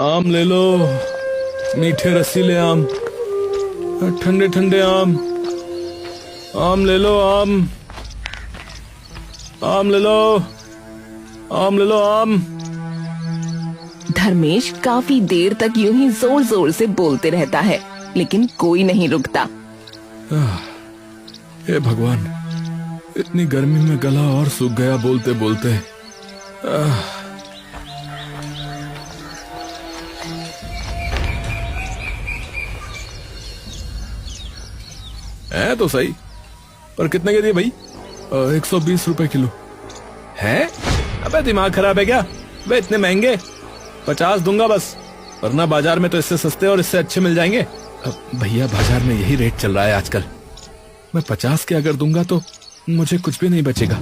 आम ले लो, मीठे रसीले आम, ठंडे ठंडे आम। आम ले लो, आम आम ले लो, आम ले लो, आम। धर्मेश काफी देर तक यूं ही जोर जोर से बोलते रहता है, लेकिन कोई नहीं रुकता। हे भगवान, इतनी गर्मी में गला और सूख गया बोलते बोलते। है तो सही, पर कितने के दिए भाई? 120 रुपए किलो है। अबे दिमाग खराब है क्या? वे इतने महंगे? 50 दूंगा बस, वरना बाजार में तो इससे सस्ते और इससे अच्छे मिल जाएंगे। भैया बाजार में यही रेट चल रहा है आजकल। मैं 50 के अगर दूंगा तो मुझे कुछ भी नहीं बचेगा।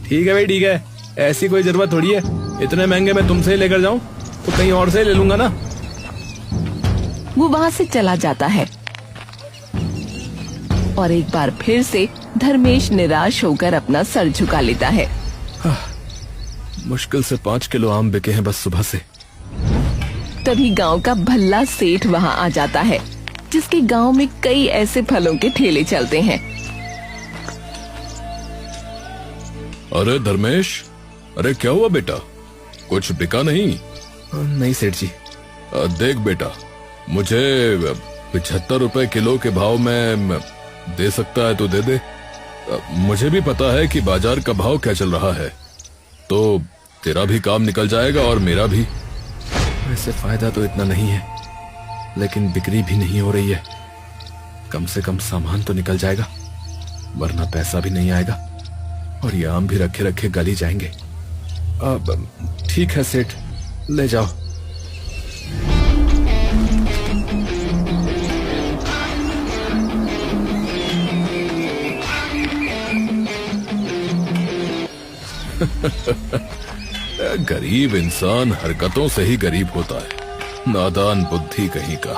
ठीक है भाई ठीक है, ऐसी कोई जरूरत थोड़ी है, इतने महंगे मैं तुमसे ही लेकर जाऊं तो कहीं और से ले लूंगा ना। वो वहाँ से चला जाता है और एक बार फिर से धर्मेश निराश होकर अपना सर झुका लेता है। मुश्किल से 5 किलो आम बिके हैं बस सुबह से। तभी गांव का भल्ला सेठ वहाँ आ जाता है, जिसके गांव में कई ऐसे फलों के ठेले चलते हैं। अरे धर्मेश, अरे क्या हुआ बेटा, कुछ बिका नहीं? नहीं सेठ जी। देख बेटा, मुझे 75 रुपए किलो के भाव में दे सकता है तो दे दे। मुझे भी पता है कि बाजार का भाव क्या चल रहा है, तो तेरा भी काम निकल जाएगा और मेरा भी। वैसे फायदा तो इतना नहीं है, लेकिन बिक्री भी नहीं हो रही है। कम से कम सामान तो निकल जाएगा, वरना पैसा भी नहीं आएगा और ये आम भी रखे रखे गल ही जाएंगे। अब ठीक है सेठ, ले जाओ। गरीब इंसान हरकतों से ही गरीब होता है, नादान बुद्धि कहीं का।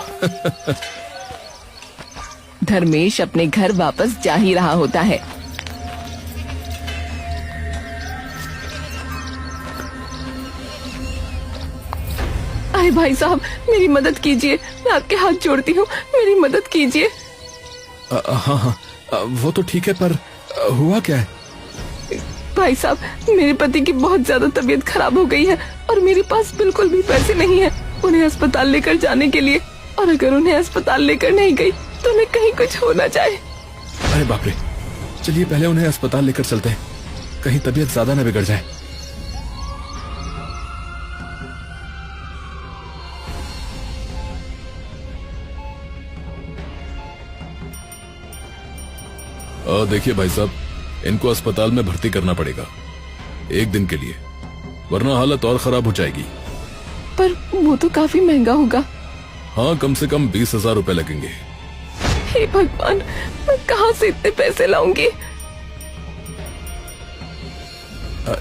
धर्मेश अपने घर वापस जा ही रहा होता है। अरे भाई साहब, मेरी मदद कीजिए, मैं आपके हाथ जोड़ती हूँ, मेरी मदद कीजिए। हाँ हाँ, वो तो ठीक है, पर हुआ क्या है? भाई साहब, मेरे पति की बहुत ज्यादा तबीयत खराब हो गई है और मेरे पास बिल्कुल भी पैसे नहीं है उन्हें अस्पताल लेकर जाने के लिए, और अगर उन्हें अस्पताल लेकर नहीं गई तो उन्हें कहीं कुछ हो ना जाए। अरे बाप रे, चलिए पहले उन्हें अस्पताल लेकर चलते हैं, कहीं तबीयत ज्यादा न बिगड़ जाए। देखिए भाई साहब, इनको अस्पताल में भर्ती करना पड़ेगा 1 दिन के लिए, वरना हालत और खराब हो जाएगी। पर वो तो काफी महंगा होगा। हाँ, कम से कम 20,000 रुपए लगेंगे। हे भगवान, मैं कहाँ से इतने पैसे लाऊंगी?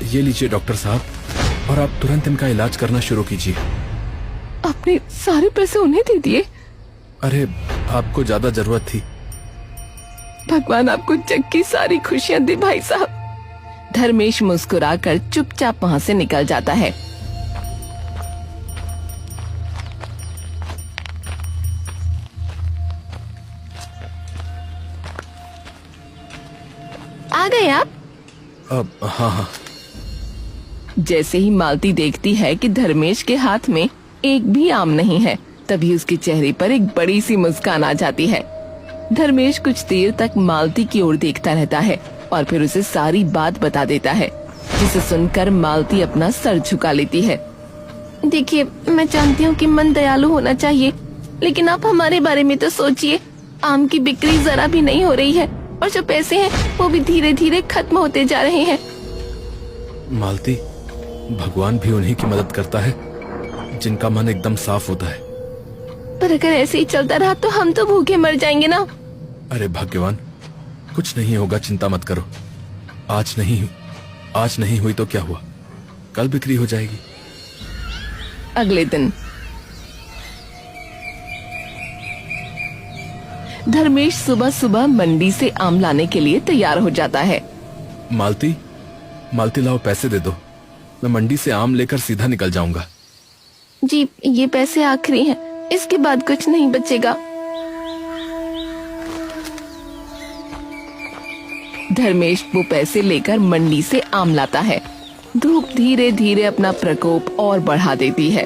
ये लीजिए डॉक्टर साहब, और आप तुरंत इनका इलाज करना शुरू कीजिए। आपने सारे पैसे उन्हें दे दिए? अरे आपको ज्यादा जरूरत थी। भगवान आपको जग की सारी खुशियाँ दे भाई साहब। धर्मेश मुस्कुराकर चुपचाप वहाँ से निकल जाता है। आ गए आप? हाँ हाँ। जैसे ही मालती देखती है कि धर्मेश के हाथ में एक भी आम नहीं है, तभी उसके चेहरे पर एक बड़ी सी मुस्कान आ जाती है। धर्मेश कुछ देर तक मालती की ओर देखता रहता है और फिर उसे सारी बात बता देता है, जिसे सुनकर मालती अपना सर झुका लेती है। देखिए, मैं जानती हूँ कि मन दयालु होना चाहिए, लेकिन आप हमारे बारे में तो सोचिए। आम की बिक्री जरा भी नहीं हो रही है और जो पैसे हैं वो भी धीरे धीरे खत्म होते जा रहे हैं। मालती, भगवान भी उन्हीं की मदद करता है जिनका मन एकदम साफ होता है। पर अगर ऐसे ही चलता रहा तो हम तो भूखे मर जाएंगे ना। अरे भाग्यवान, कुछ नहीं होगा, चिंता मत करो। आज नहीं हुई तो क्या हुआ, कल बिक्री हो जाएगी। अगले दिन धर्मेश सुबह सुबह मंडी से आम लाने के लिए तैयार हो जाता है। मालती लाओ, पैसे दे दो, मैं मंडी से आम लेकर सीधा निकल जाऊंगा। जी ये पैसे आखिरी हैं, इसके बाद कुछ नहीं बचेगा। धर्मेश वो पैसे लेकर मंडी से आम लाता है। धूप धीरे धीरे अपना प्रकोप और बढ़ा देती है।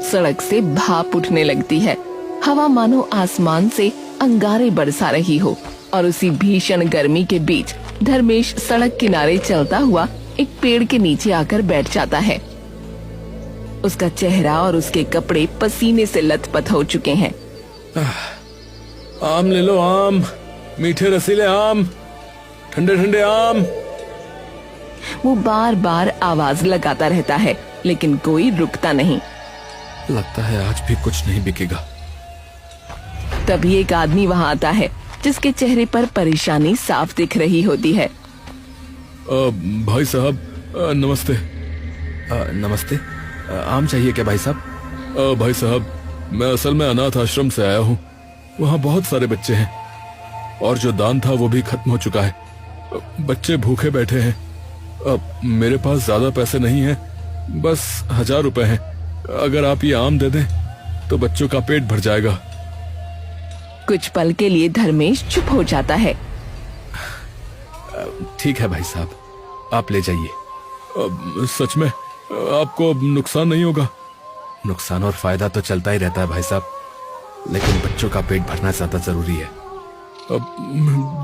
सड़क से भाप उठने लगती है। हवा मानो आसमान से अंगारे बरसा रही हो और उसी भीषण गर्मी के बीच धर्मेश सड़क किनारे चलता हुआ एक पेड़ के नीचे आकर बैठ जाता है। उसका चेहरा और उसके कपड़े पसीने से लथपथ हो चुके हैं। आम ले लो, आम, मीठे रसीले आम, ठंडे ठंडे आम। वो बार बार आवाज लगाता रहता है लेकिन कोई रुकता नहीं। लगता है आज भी कुछ नहीं बिकेगा। तभी एक आदमी वहाँ आता है जिसके चेहरे पर परेशानी साफ दिख रही होती है। भाई साहब नमस्ते। नमस्ते। आम चाहिए क्या भाई साहब? भाई साहब मैं असल में अनाथ आश्रम से आया हूँ। वहाँ बहुत सारे बच्चे हैं और जो दान था वो भी खत्म हो चुका है। बच्चे भूखे बैठे हैं। मेरे पास ज्यादा पैसे नहीं है, बस 1000 रुपए हैं। अगर आप ये आम दे दें तो बच्चों का पेट भर जाएगा। कुछ पल के लिए धर्मेश चुप हो जाता है। ठीक है भाई साहब, आप ले जाइए। सच में आपको नुकसान नहीं होगा? नुकसान और फायदा तो चलता ही रहता है भाई साहब, लेकिन बच्चों का पेट भरना ज्यादा जरूरी है।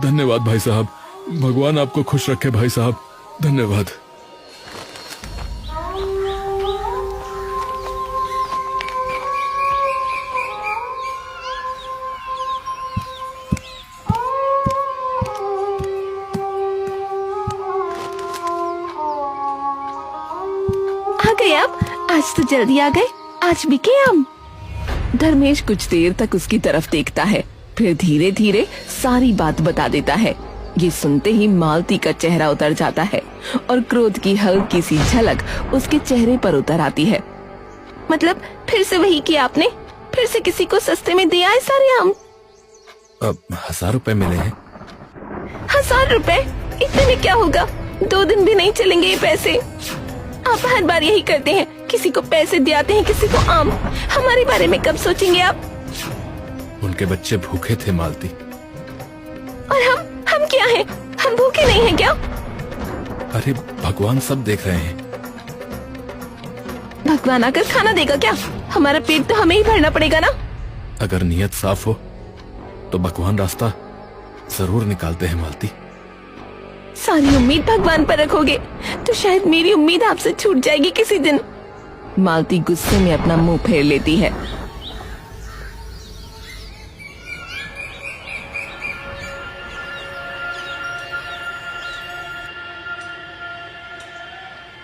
धन्यवाद भाई साहब, भगवान आपको खुश रखे भाई साहब, धन्यवाद। आ गए आप, आज तो जल्दी आ गए। आज बिके आम। धर्मेश कुछ देर तक उसकी तरफ देखता है, फिर धीरे धीरे सारी बात बता देता है। ये सुनते ही मालती का चेहरा उतर जाता है और क्रोध की हल्की सी झलक उसके चेहरे पर उतर आती है। मतलब फिर से वही किया आपने? फिर से किसी को सस्ते में दिया है सारे आम? 1000 रुपए मिले हैं। 1000 रुपए? इतने में क्या होगा? 2 दिन भी नहीं चलेंगे ये पैसे। आप हर बार यही करते हैं, किसी को पैसे दिलाते हैं, किसी को आम। हमारे बारे में कब सोचेंगे आप? उनके बच्चे भूखे थे मालती। और हम क्या हैं? हम भूखे नहीं हैं क्या? अरे भगवान सब देख रहे हैं। भगवान आकर खाना देगा क्या? हमारा पेट तो हमें ही भरना पड़ेगा ना। अगर नियत साफ हो तो भगवान रास्ता जरूर निकालते हैं मालती। सारी उम्मीद भगवान पर रखोगे तो शायद मेरी उम्मीद आपसे छूट जाएगी किसी दिन। मालती गुस्से में अपना मुंह फेर लेती है।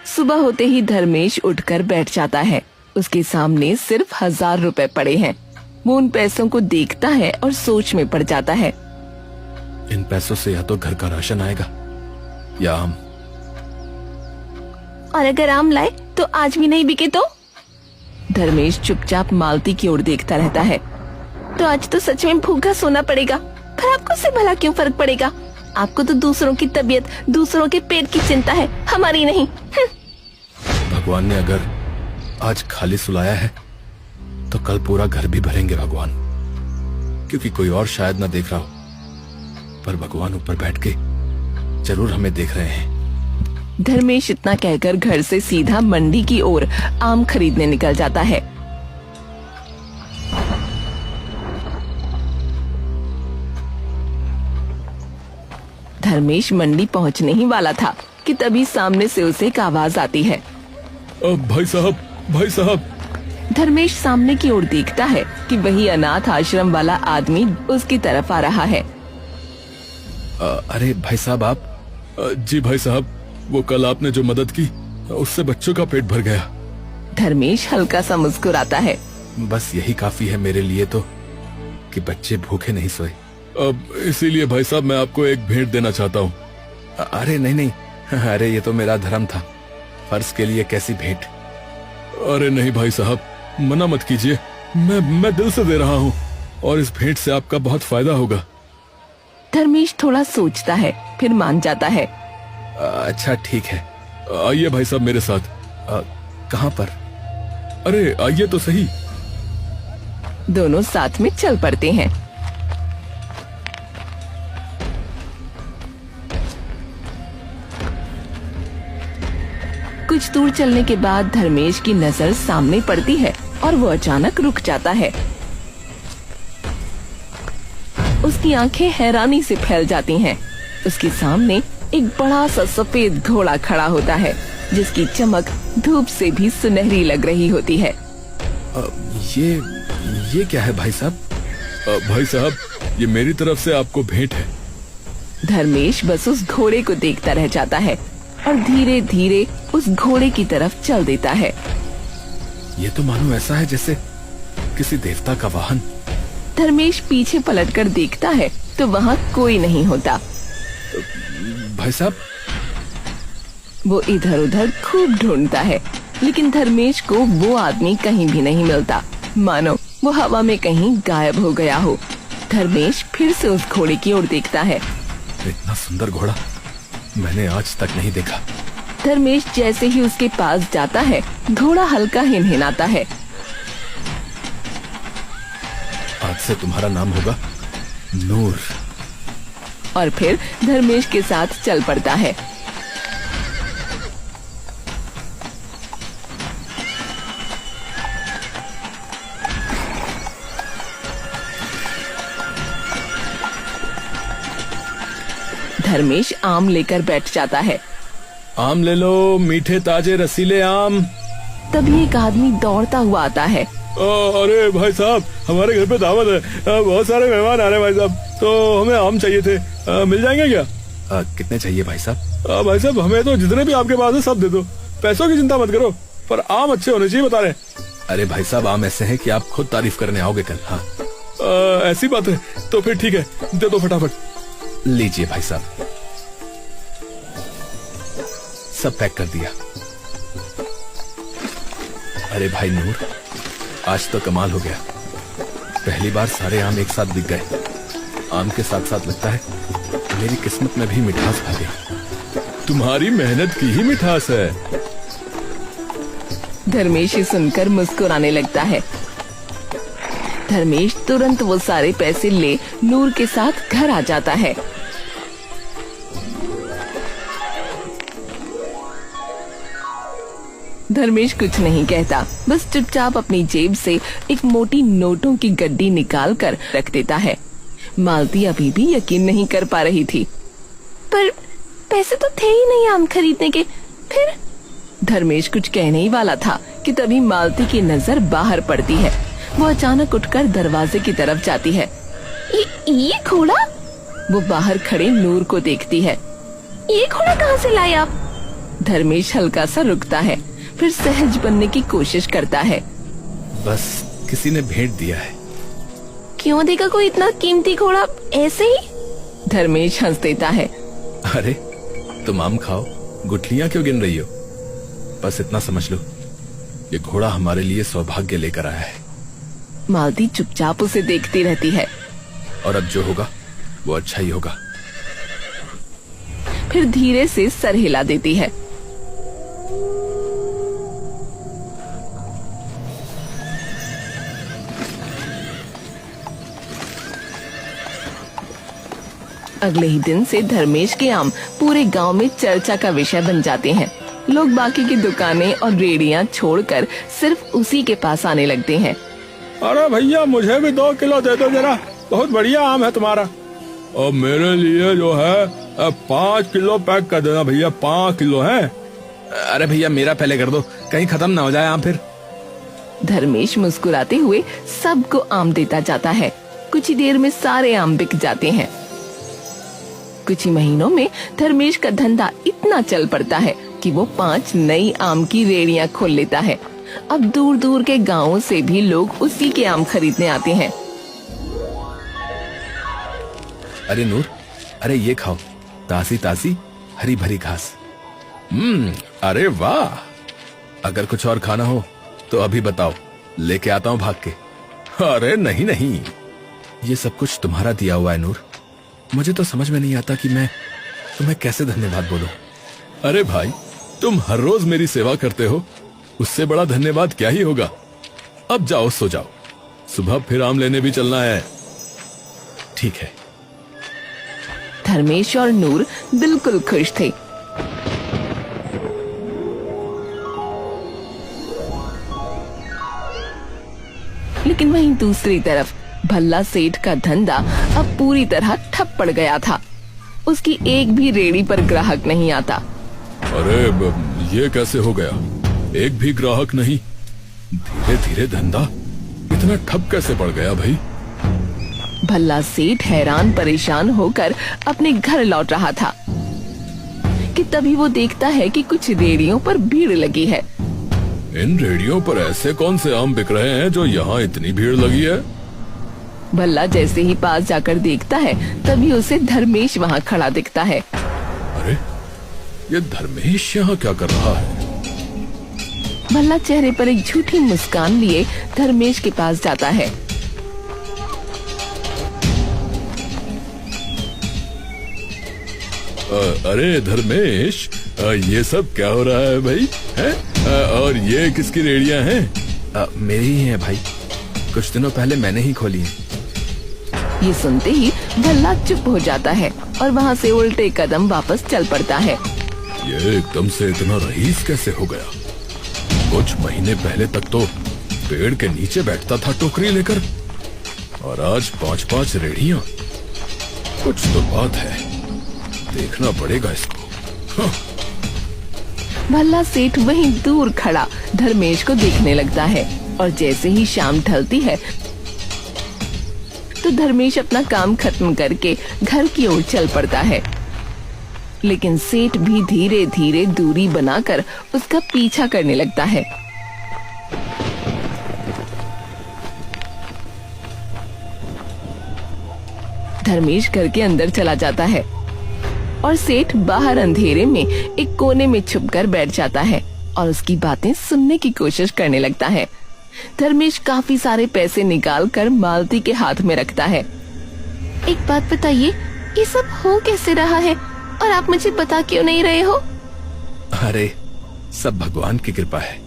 सुबह होते ही धर्मेश उठकर बैठ जाता है। उसके सामने सिर्फ 1000 रुपए पड़े हैं। वो उन पैसों को देखता है और सोच में पड़ जाता है। इन पैसों से या तो घर का राशन आएगा या आम। और अगर आम लाए तो आज भी नहीं बिके तो? धर्मेश चुपचाप मालती की ओर देखता रहता है। तो आज तो सच में भूखा सोना पड़ेगा। पर आपको उससे भला क्यों फर्क पड़ेगा? आपको तो दूसरों की तबीयत, दूसरों के पेट की चिंता है, हमारी नहीं। भगवान ने अगर आज खाली सुलाया है तो कल पूरा घर भी भरेंगे भगवान, क्योंकि कोई और शायद ना देख रहा हो, पर भगवान ऊपर बैठ के जरूर हमें देख रहे हैं। धर्मेश इतना कहकर घर से सीधा मंडी की ओर आम खरीदने निकल जाता है। धर्मेश मंडी पहुंचने ही वाला था कि तभी सामने से उसे एक आवाज आती है। भाई साहब, भाई साहब। धर्मेश सामने की ओर देखता है कि वही अनाथ आश्रम वाला आदमी उसकी तरफ आ रहा है। अरे भाई साहब आप? जी भाई साहब, वो कल आपने जो मदद की उससे बच्चों का पेट भर गया। धर्मेश हल्का सा मुस्कुराता है। बस यही काफी है मेरे लिए तो कि बच्चे भूखे नहीं सोए। अब इसीलिए भाई साहब मैं आपको एक भेंट देना चाहता हूँ। अरे नहीं नहीं, अरे ये तो मेरा धर्म था, फर्ज के लिए कैसी भेंट? अरे नहीं भाई साहब, मना मत कीजिए, मैं दिल से दे रहा हूँ और इस भेंट से आपका बहुत फायदा होगा। धर्मेश थोड़ा सोचता है, फिर मान जाता है। अच्छा ठीक है, आइए भाई साहब मेरे साथ। कहाँ पर? अरे आइए तो सही। दोनों साथ में चल पड़ते हैं। कुछ दूर चलने के बाद धर्मेश की नजर सामने पड़ती है और वो अचानक रुक जाता है। उसकी आंखें हैरानी से फैल जाती हैं। उसके सामने एक बड़ा सा सफेद घोड़ा खड़ा होता है, जिसकी चमक धूप से भी सुनहरी लग रही होती है। ये क्या है भाई साहब? भाई साहब, ये मेरी तरफ से आपको भेंट है। धर्मेश बस उस घोड़े को देखता रह जाता है और धीरे धीरे उस घोड़े की तरफ चल देता है। ये तो मानो ऐसा है जैसे किसी देवता का वाहन। धर्मेश पीछे पलटकर देखता है तो वहाँ कोई नहीं होता। भाई साहब, वो इधर उधर खूब ढूंढता है, लेकिन धर्मेश को वो आदमी कहीं भी नहीं मिलता, मानो वो हवा में कहीं गायब हो गया हो। धर्मेश फिर से उस घोड़े की ओर देखता है। इतना सुंदर घोड़ा मैंने आज तक नहीं देखा। धर्मेश जैसे ही उसके पास जाता है, घोड़ा हल्का हिनहिनाता है। आज से तुम्हारा नाम होगा नूर। और फिर धर्मेश के साथ चल पड़ता है। धर्मेश आम लेकर बैठ जाता है। आम ले लो, मीठे ताजे रसीले आम। तभी एक आदमी दौड़ता हुआ आता है। अरे भाई साहब, हमारे घर पे दावत है, बहुत सारे मेहमान आ रहे हैं भाई साहब, तो हमें आम चाहिए थे, मिल जाएंगे क्या? कितने चाहिए भाई साहब? भाई साहब, हमें तो जितने भी आपके पास है सब दे दो, पैसों की चिंता मत करो, पर आम अच्छे होने चाहिए बता रहे। अरे भाई साहब, आम ऐसे हैं कि आप खुद तारीफ करने आओगे कल। हाँ, ऐसी बात है तो फिर ठीक है, दे दो फटाफट। लीजिए भाई साहब, सब पैक कर दिया। अरे भाई नूर, आज तो कमाल हो गया। पहली बार सारे आम एक साथ बिक गए। आम के साथ साथ लगता है मेरी किस्मत में भी मिठास आ गई। तुम्हारी मेहनत की ही मिठास है। धर्मेश ये सुनकर मुस्कुराने लगता है। धर्मेश तुरंत वो सारे पैसे ले नूर के साथ घर आ जाता है। धर्मेश कुछ नहीं कहता, बस चुपचाप अपनी जेब से एक मोटी नोटों की गड्डी निकाल कर रख देता है। मालती अभी भी यकीन नहीं कर पा रही थी। पर पैसे तो थे ही नहीं आम खरीदने के, फिर? धर्मेश कुछ कहने ही वाला था कि तभी मालती की नजर बाहर पड़ती है। वो अचानक उठकर दरवाजे की तरफ जाती है। ये घोड़ा? वो बाहर खड़े नूर को देखती है। ये घोड़ा कहाँ से लाए आप? धर्मेश हल्का सा रुकता है, फिर सहज बनने की कोशिश करता है। बस किसी ने भेंट दिया है। क्यों देगा कोई इतना कीमती घोड़ा ऐसे ही? धर्मेश हंस देता है। अरे तुम आम खाओ, गुठलियां क्यों गिन रही हो? बस इतना समझ लो, ये घोड़ा हमारे लिए सौभाग्य लेकर आया है। मालती चुपचाप उसे देखती रहती है। और अब जो होगा वो अच्छा ही होगा। फिर धीरे से सर हिला देती है। अगले ही दिन से धर्मेश के आम पूरे गांव में चर्चा का विषय बन जाते हैं। लोग बाकी की दुकानें और रेड़ियां छोड़कर सिर्फ उसी के पास आने लगते हैं। अरे भैया, मुझे भी 2 किलो दे दो जरा, बहुत बढ़िया आम है तुम्हारा। और मेरे लिए जो है 5 किलो पैक कर देना भैया, 5 किलो है। अरे भैया, मेरा पहले कर दो, कहीं खत्म ना हो जाए आम फिर। धर्मेश मुस्कुराते हुए सबको आम देता जाता है। कुछ ही देर में सारे आम बिक जाते हैं। कुछ ही महीनों में धर्मेश का धंधा इतना चल पड़ता है कि वो 5 नई आम की रेड़ियां खोल लेता है। अब दूर दूर के गांवों से भी लोग उसी के आम खरीदने आते हैं। अरे नूर, अरे ये खाओ, ताजी ताजी हरी भरी घास। अरे वाह, अगर कुछ और खाना हो तो अभी बताओ, लेके आता हूँ भाग के। अरे नहीं नहीं, ये सब कुछ तुम्हारा दिया हुआ है नूर। मुझे तो समझ में नहीं आता कि मैं तुम्हें कैसे धन्यवाद बोलूं। अरे भाई, तुम हर रोज मेरी सेवा करते हो, उससे बड़ा धन्यवाद क्या ही होगा। अब जाओ सो जाओ, सुबह फिर आम लेने भी चलना है। ठीक है। धर्मेश और नूर बिल्कुल खुश थे। लेकिन वहीं दूसरी तरफ भल्ला सेठ का धंधा अब पूरी तरह ठप पड़ गया था। उसकी एक भी रेड़ी पर ग्राहक नहीं आता। अरे ये कैसे हो गया? एक भी ग्राहक नहीं। धीरे धीरे धंधा इतना ठप कैसे पड़ गया भाई? भल्ला सेठ हैरान परेशान होकर अपने घर लौट रहा था कि तभी वो देखता है कि कुछ रेड़ियों पर भीड़ लगी है। इन रेडियो पर ऐसे कौन से आम बिक रहे हैं जो यहाँ इतनी भीड़ लगी है? भल्ला जैसे ही पास जाकर देखता है तभी उसे धर्मेश वहाँ खड़ा दिखता है। अरे ये धर्मेश यहाँ क्या कर रहा है? भल्ला चेहरे पर एक झूठी मुस्कान लिए धर्मेश के पास जाता है। अरे धर्मेश, ये सब क्या हो रहा है भाई? हैं? और ये किसकी रेडियां हैं? मेरी ही है भाई, कुछ दिनों पहले मैंने ही खोली है। ये सुनते ही भल्ला चुप हो जाता है और वहाँ से उल्टे कदम वापस चल पड़ता है। ये एकदम से इतना रईस कैसे हो गया? कुछ महीने पहले तक तो पेड़ के नीचे बैठता था टोकरी लेकर, और आज 5-5 रेडियां। कुछ तो बात है, देखना पड़ेगा इसको। हाँ। भल्ला सेठ वहीं दूर खड़ा धर्मेश को देखने लगता है और जैसे ही शाम ढलती है तो धर्मेश अपना काम खत्म करके घर की ओर चल पड़ता है। लेकिन सेठ भी धीरे धीरे दूरी बनाकर उसका पीछा करने लगता है। धर्मेश घर के अंदर चला जाता है और सेठ बाहर अंधेरे में एक कोने में छुपकर बैठ जाता है और उसकी बातें सुनने की कोशिश करने लगता है। धर्मेश काफी सारे पैसे निकालकर मालती के हाथ में रखता है। एक बात बताइए, ये सब हो कैसे रहा है और आप मुझे बता क्यों नहीं रहे हो? अरे सब भगवान की कृपा है।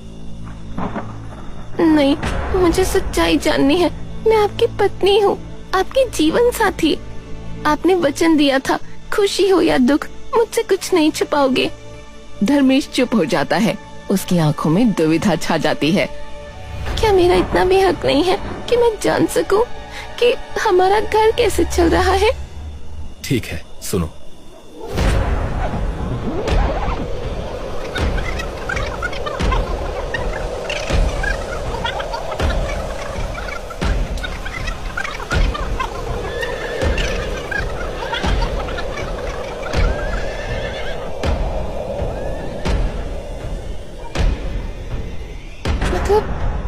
नहीं, मुझे सच्चाई जाननी है। मैं आपकी पत्नी हूँ, आपकी जीवन साथी। आपने वचन दिया था, खुशी हो या दुख मुझसे कुछ नहीं छुपाओगे। धर्मेश चुप हो जाता है। उसकी आंखों में दुविधा छा जाती है। क्या मेरा इतना भी हक नहीं है कि मैं जान सकूं कि हमारा घर कैसे चल रहा है? ठीक है, सुनो।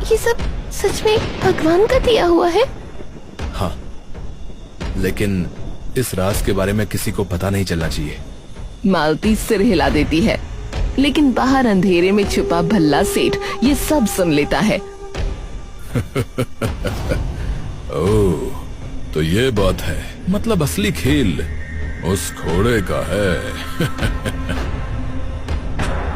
ये सब सच में भगवान का दिया हुआ है? हाँ, लेकिन इस राज के बारे में किसी को पता नहीं चलना चाहिए। मालती सिर हिला देती है, लेकिन बाहर अंधेरे में छुपा भल्ला सेठ ये सब सुन लेता है। ओह, तो ये बात है, मतलब असली खेल उस घोड़े का है।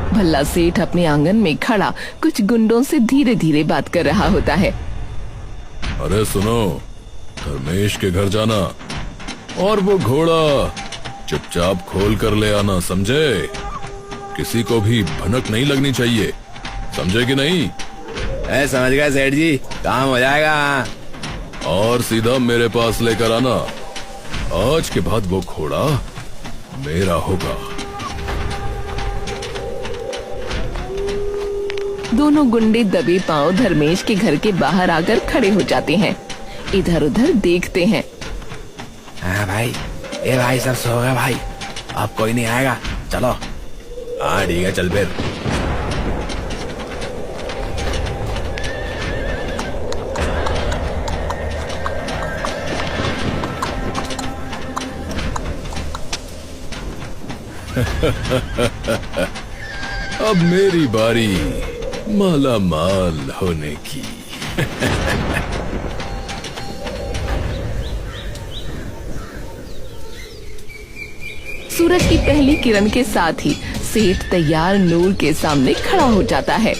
भल्ला सेठ अपने आंगन में खड़ा कुछ गुंडों से धीरे धीरे बात कर रहा होता है। अरे सुनो, धर्मेश के घर जाना और वो घोड़ा चुपचाप खोल कर ले आना, समझे? किसी को भी भनक नहीं लगनी चाहिए, समझे कि नहीं? समझ गए सेठ जी, काम हो जाएगा। और सीधा मेरे पास लेकर आना। आज के बाद वो घोड़ा मेरा होगा। दोनों गुंडे दबे पांव धर्मेश के घर के बाहर आकर खड़े हो जाते हैं। इधर उधर देखते हैं। हाँ भाई, ये भाई सब सो गए भाई, अब कोई नहीं आएगा, चलो। हाँ ठीक है, चल फिर। अब मेरी बारी माला माल होने की। सूरज की पहली किरण के साथ ही सेठ तैयार नूर के सामने खड़ा हो जाता है।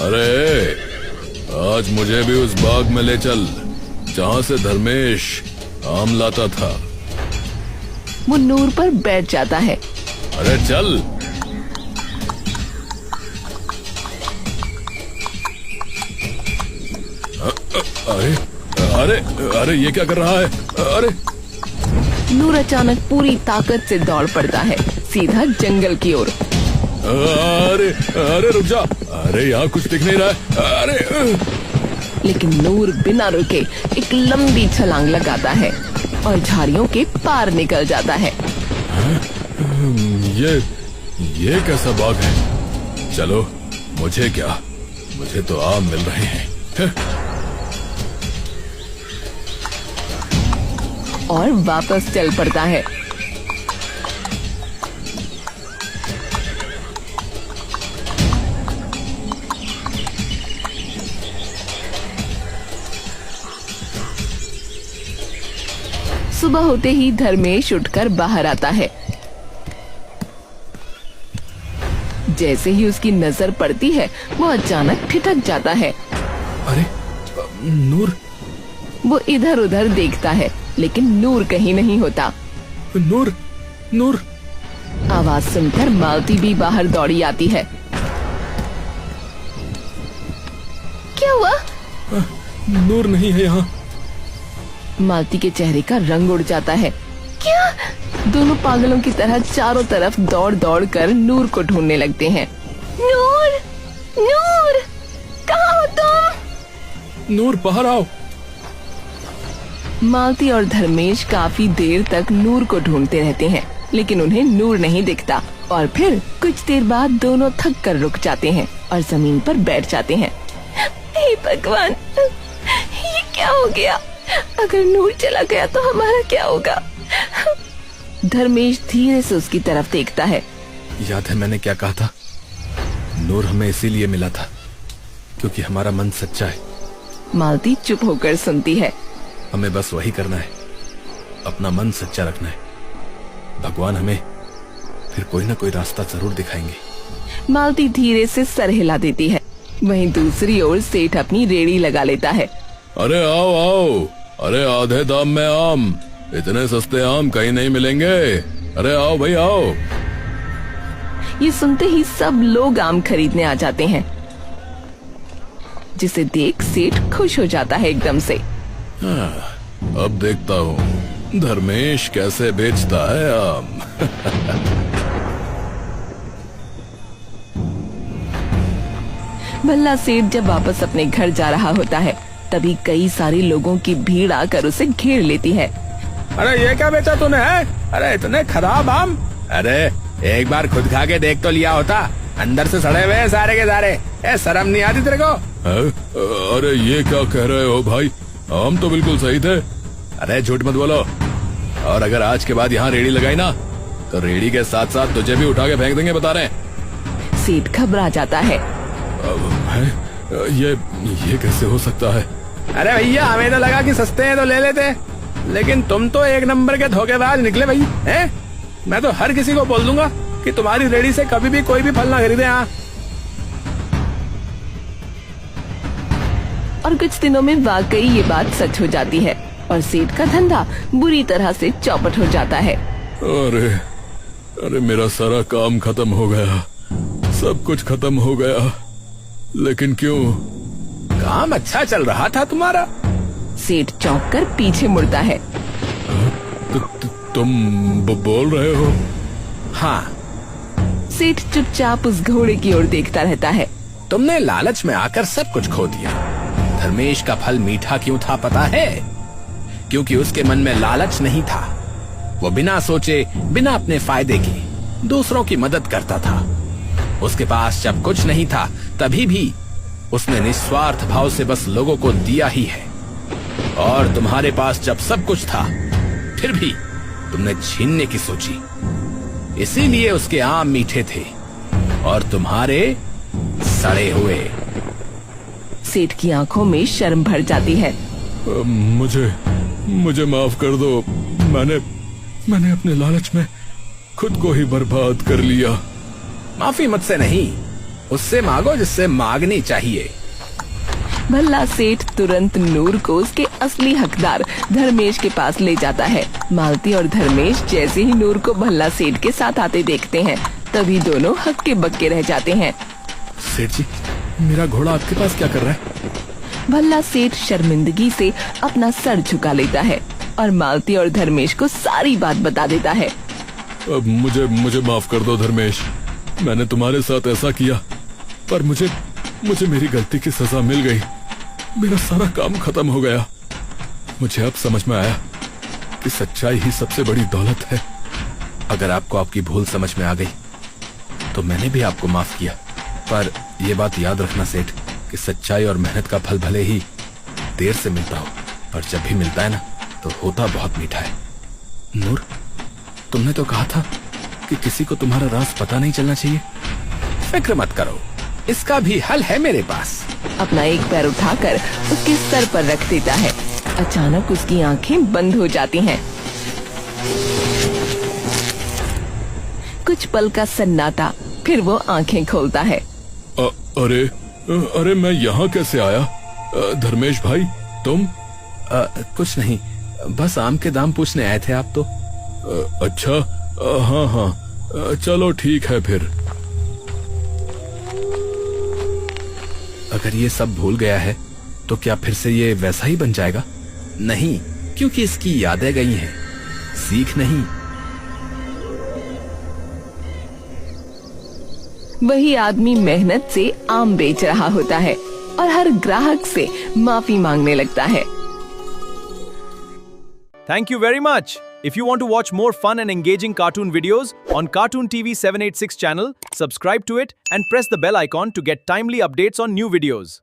अरे आज मुझे भी उस बाग में ले चल जहाँ से धर्मेश आम लाता था। वो नूर पर बैठ जाता है। अरे चल। अरे अरे अरे ये क्या कर रहा है? अरे नूर अचानक पूरी ताकत से दौड़ पड़ता है सीधा जंगल की ओर। अरे अरे रुक जा। अरे यहाँ कुछ दिख नहीं रहा है। अरे लेकिन नूर बिना रुके एक लंबी छलांग लगाता है और झाड़ियों के पार निकल जाता है। ये कैसा बाग है? चलो मुझे क्या, मुझे तो आम मिल रहे हैं। और वापस चल पड़ता है। सुबह होते ही धर्मेश उठकर बाहर आता है। जैसे ही उसकी नजर पड़ती है वो अचानक ठिठक जाता है। अरे नूर, वो इधर उधर देखता है लेकिन नूर कहीं नहीं होता। नूर, नूर। आवाज सुनकर मालती भी बाहर दौड़ी आती है। क्या हुआ? नूर नहीं है यहाँ। मालती के चेहरे का रंग उड़ जाता है। क्या? दोनों पागलों की तरह चारों तरफ दौड़ दौड़ कर नूर को ढूंढने लगते हैं। नूर, नूर, कहाँ हो तुम? नूर बाहर आओ। मालती और धर्मेश काफी देर तक नूर को ढूंढते रहते हैं लेकिन उन्हें नूर नहीं दिखता। और फिर कुछ देर बाद दोनों थक कर रुक जाते हैं और जमीन पर बैठ जाते हैं। हे भगवान, ये क्या हो गया? अगर नूर चला गया तो हमारा क्या होगा? धर्मेश धीरे से उसकी तरफ देखता है। याद है मैंने क्या कहा था? नूर हमें इसीलिए मिला था क्योंकि हमारा मन सच्चा है। मालती चुप होकर सुनती है। हमें बस वही करना है, अपना मन सच्चा रखना है। भगवान हमें फिर कोई ना कोई रास्ता जरूर दिखाएंगे। मालती धीरे से सर हिला देती है। वहीं दूसरी ओर सेठ अपनी रेड़ी लगा लेता है। अरे आओ आओ, अरे आधे दाम में आम, इतने सस्ते आम कहीं नहीं मिलेंगे। अरे आओ भाई आओ। ये सुनते ही सब लोग आम खरीदने आ जाते हैं जिसे देख सेठ खुश हो जाता है एकदम से। अब देखता हूँ धर्मेश कैसे बेचता है आम। भल्ला सेठ जब वापस अपने घर जा रहा होता है तभी कई सारे लोगों की भीड़ आकर उसे घेर लेती है। अरे ये क्या बेचा तूने है? अरे इतने खराब आम। अरे एक बार खुद खा के देख तो लिया होता, अंदर से सड़े हुए सारे के सारे। शर्म नहीं आती तेरे को? अरे ये क्या कह रहे हो भाई? आम तो बिल्कुल सही थे। अरे झूठ मत बोलो। और अगर आज के बाद यहाँ रेड़ी लगाई ना तो रेड़ी के साथ साथ तुझे भी उठा के फेंक देंगे, बता रहे हैं। सेठ घबरा जाता है। ये कैसे हो सकता है? अरे भैया हमें तो लगा कि सस्ते हैं तो ले लेते, लेकिन तुम तो एक नंबर के धोखेबाज निकले भाई। हैं? मैं तो हर किसी को बोल दूंगा कि तुम्हारी रेड़ी से कभी भी कोई भी फल ना खरीदे। यहाँ और कुछ दिनों में वाकई ये बात सच हो जाती है और सेठ का धंधा बुरी तरह से चौपट हो जाता है। अरे अरे मेरा सारा काम खत्म हो गया, सब कुछ खत्म हो गया। लेकिन क्यों? काम अच्छा चल रहा था तुम्हारा। सेठ चौंक कर पीछे मुड़ता है। तुम बोल रहे हो? हाँ। सेठ चुपचाप उस घोड़े की ओर देखता रहता है। तुमने लालच में आकर सब कुछ खो दिया। धर्मेश का फल मीठा क्यों था पता है? क्योंकि उसके मन में लालच नहीं था। वो बिना सोचे, बिना अपने फायदे के दूसरों की मदद करता था। उसके पास जब कुछ नहीं था तभी भी उसने निस्वार्थ भाव से बस लोगों को दिया ही है। और तुम्हारे पास जब सब कुछ था फिर भी तुमने छीनने की सोची। इसीलिए उसके आम मीठे थे और तुम्हारे सड़े हुए। सेठ की आंखों में शर्म भर जाती है। मुझे माफ कर दो। मैंने अपने लालच में खुद को ही बर्बाद कर लिया। माफी मुझसे नहीं, उससे मांगो जिससे मांगनी चाहिए। भल्ला सेठ तुरंत नूर को उसके असली हकदार धर्मेश के पास ले जाता है। मालती और धर्मेश जैसे ही नूर को भल्ला सेठ के साथ आते देखते हैं, तभी दोनों हक्के बक्के रह जाते हैं। सेठ जी, मेरा घोड़ा आपके पास क्या कर रहा है? भल्ला सेठ शर्मिंदगी से अपना सर झुका लेता है और मालती और धर्मेश को सारी बात बता देता है। अब मुझे माफ कर दो धर्मेश, मैंने तुम्हारे साथ ऐसा किया, पर मुझे मेरी गलती की सजा मिल गई। मेरा सारा काम खत्म हो गया। मुझे अब समझ में आया कि सच्चाई ही सबसे बड़ी दौलत है। अगर आपको आपकी भूल समझ में आ गई तो मैंने भी आपको माफ किया, पर यह बात याद रखना सेठ कि सच्चाई और मेहनत का फल भले ही देर से मिलता हो, पर जब भी मिलता है ना तो होता बहुत मीठा है। नूर, तुमने तो कहा था कि किसी को तुम्हारा राज पता नहीं चलना चाहिए। फिक्र मत करो, इसका भी हल है मेरे पास। अपना एक पैर उठाकर उसके सर पर रख देता है। अचानक उसकी आंखें बंद हो जाती हैं। कुछ पल का सन्नाटा, फिर वो आंखें खोलता है। अरे मैं यहाँ कैसे आया? धर्मेश भाई, तुम? कुछ नहीं, बस आम के दाम पूछने आए थे आप तो। अच्छा, हाँ, चलो ठीक है फिर। अगर ये सब भूल गया है तो क्या फिर से ये वैसा ही बन जाएगा? नहीं, क्योंकि इसकी यादें गई हैं, सीख नहीं। वही आदमी मेहनत से आम बेच रहा होता है और हर ग्राहक से माफी मांगने लगता है। Thank you very much. If you want to watch more fun and engaging cartoon videos on Cartoon TV 786 channel, subscribe to it and press the bell icon to get timely updates on new videos.